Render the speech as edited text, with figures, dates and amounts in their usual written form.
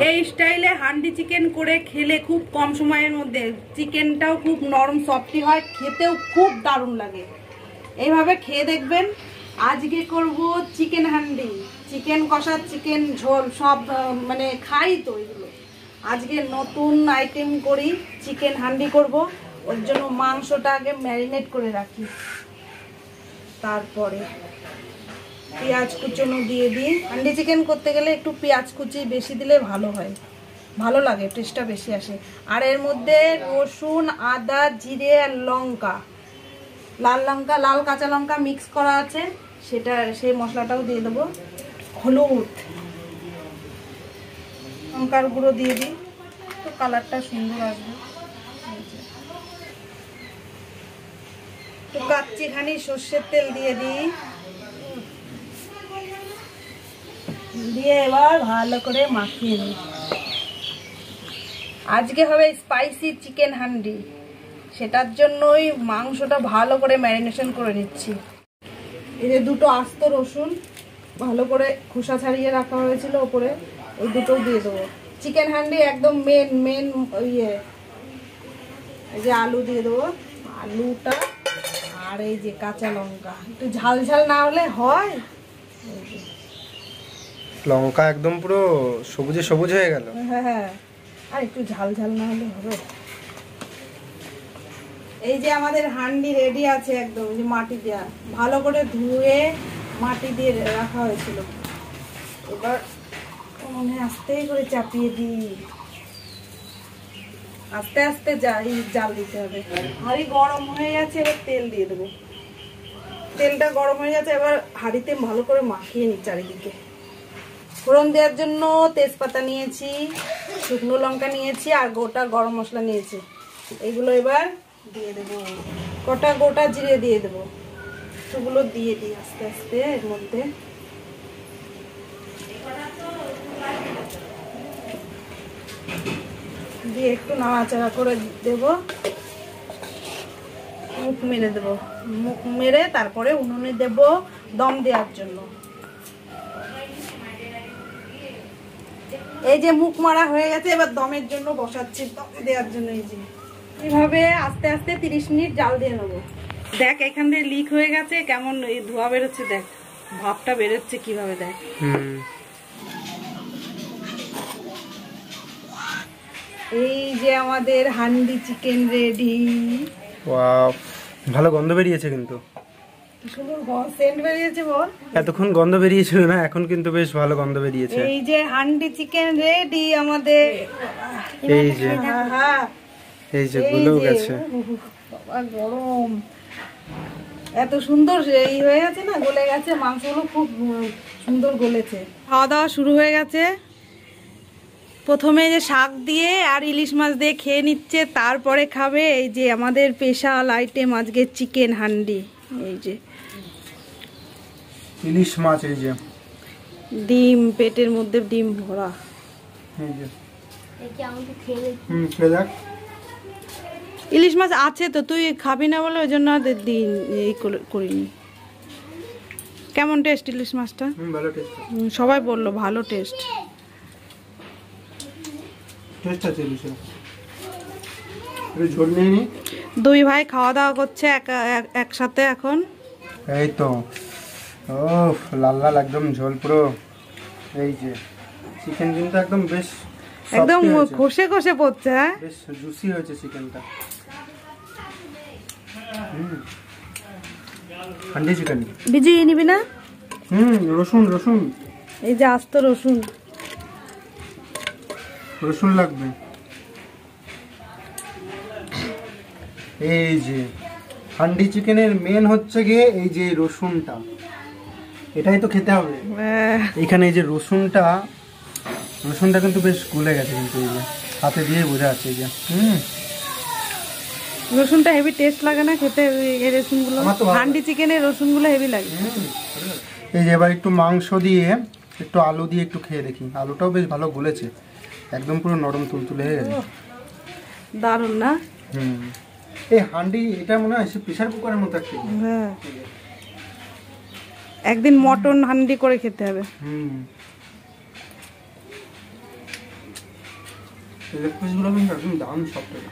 এই স্টাইলে হান্ডি চিকেন করে খেলে খুব কম সময়ের মধ্যে চিকেনটাও খুব নরম সফটি হয়, খেতেও খুব দারুণ লাগে। এইভাবে খেয়ে দেখবেন। আজকে করব চিকেন হান্ডি, চিকেন কষা, চিকেন ঝোল, সব মানে খাই তো এগুলো। আজকে নতুন আইটেম করি, চিকেন হান্ডি করব। ওর জন্য মাংসটা আগে ম্যারিনেট করে রাখি, তারপরে পেঁয়াজ কুচনো দিয়ে দিই। হান্ডি চিকেন করতে গেলে একটু পেঁয়াজ কুচি বেশি দিলে ভালো হয়, ভালো লাগে, টেস্টটা বেশি আসে। আর এর মধ্যে রসুন, আদা, জিরে আর লঙ্কা, লাল কাঁচা লঙ্কা মিক্স করা আছে, সেটা সেই মশলাটাও দিয়ে দেবো। হলুদ, লঙ্কার গুঁড়ো দিয়ে দিই, তো কালারটা সুন্দর আসবে। তো কাচ্চিখানি সর্ষের তেল দিয়ে দিই, দিয়ে এবার ভালো করে মাখিয়ে নিই। আজকে হবে স্পাইসি চিকেন হান্ডি, সেটার জন্যই মাংসটা ভালো করে ম্যারিনেশন করে নিচ্ছি। এই যে দুটো আস্ত রসুন ভালো করে খোসা ছাড়িয়ে রাখা হয়েছিল ওপরে, ওই দুটো দিয়ে দেবো। চিকেন হান্ডি একদম মেন ইয়ে, এই যে আলু দিয়ে দেবো, আলুটা, আর এই যে কাঁচা লঙ্কা। একটু ঝাল ঝাল না হলে হয়, লঙ্কা একদম পুরো সবুজে সবুজ হয়ে গেল। হ্যাঁ, আর একটু ঝাল ঝাল না হলে হবে। এই যে আমাদের হান্ডি রেডি আছে একদম, যে মাটি দেওয়া, ভালো করে ধুয়ে মাটি দিয়ে রাখা হয়েছিল। এবার মনে আস্তে করে চাপিয়ে দিই, আস্তে আস্তে জাল দিতে হবে। হাঁড়ি গরম হয়ে গেছে, এবার তেল দিয়ে দেবো। তেলটা গরম হয়ে গেছে, এবার হাঁড়িতে ভালো করে মাখিয়ে নিই চারিদিকে। ফোড়ন দেওয়ার জন্য তেজপাতা নিয়েছি, শুকনো লঙ্কা নিয়েছি, আর গোটা গরম মশলা নিয়েছি। এগুলো এবার দিয়ে দেবো। গোটা জিরে দিয়ে দেবো। সেগুলো দিয়ে দিই আস্তে আস্তে এর মধ্যে। দিয়ে একটু নাড়াচাড়া করে দেব, মুখ মেরে দেবো। মুখ মেরে তারপরে উনুনে দেব দম দেওয়ার জন্য। এই যে মুখ মারা হয়ে গেছে, এবার দমের জন্য বসাচ্ছি, দম দেওয়ার জন্য। এই যে এইভাবে আস্তে আস্তে 30 মিনিট জাল দিয়ে নেবো। দেখ এখান দিয়ে লিক হয়ে গেছে, কেমন এই ধোঁয়া বেরোচ্ছে, দেখ ভাপটা বেরোচ্ছে কিভাবে, দেখ। এই যে আমাদের হান্ডি চিকেন রেডি। ওয়াও, ভালো গন্ধ বেরিয়েছে কিন্তু। সেন্ট বেরিয়েছে বল, এতক্ষণ গন্ধ বেরিয়েছিল না, এখন কিন্তু বেশ ভালো গন্ধ বেরিয়েছে। এই যে হান্ডি চিকেন রেডি আমাদের। এই যে এই যে গুলো গেছে, বাবা গরম, এত সুন্দর এই হয়ে গেছে না, গলে গেছে মাংসগুলো, খুব সুন্দর গলেছে। খাওয়া দাওয়া শুরু হয়ে গেছে। প্রথমে যে শাক দিয়ে আর ইলিশ মাছ দিয়ে খেয়ে নিচ্ছে, তারপরে খাবে এই যে আমাদের স্পেশাল আইটেম আজকে চিকেন হান্ডি। এই যে ইলিশ মাছ, এই যে ডিম, পেটের মধ্যে ডিম ভরা। এই যে খেয়ে দেখ। ইলিশ মাছ আছে তো, তুই খাবি না বলে ওই জন্য দিন এই করিনি। কেমন টেস্ট ইলিশ মাছটা? ভালো টেস্ট, সবাই বললো ভালো টেস্ট। টেস্ট আছে ইলিশের। ঝোল নেই নি, দুই ভাই খাওয়া দাওয়া করছে একসাথে এখন। এই তো ও লাল লাল একদম ঝোল পুরো। এই যে চিকেন কিন্তু একদম বেশ একদম খসে খসে পড়ছে। হ্যাঁ, বেশ জুসি হয়েছে চিকেনটা। হান্ডি চিকেন ভিজিয়ে নিবি না? রসুন রসুন, এই যে আস্ত রসুন, রসুন লাগবে। এই যে হান্ডি চিকেনের মেন হচ্ছে গিয়ে এই যে রসুনটা, এটাই তো খেতে হবে। এখানে এই যে রসুনটা কিন্তু বেশ গলে গেছে, কিন্তু এই যে হাতে দিয়ে বোঝা যাচ্ছে। এই যে রসুনটা হেভি টেস্ট লাগে না খেতে? এই রসুনগুলো হান্ডি চিকেনের রসুনগুলো হেভি লাগে। এই যে এবার একটু মাংস দিয়ে, একটু আলু দিয়ে একটু খেয়ে দেখি। আলুটাও বেশ ভালো গলেছে, একদম পুরো নরম তুলতুলে হয়ে গেছে। দারুণ না? এই হান্ডি এটা মনে হয় প্রেসার কুকারের মতো একটা। হ্যাঁ, একদিন মটন হান্ডি করে খেতে হবে। লেগ পিসগুলো কিন্তু একদম দারুণ সফট এটা।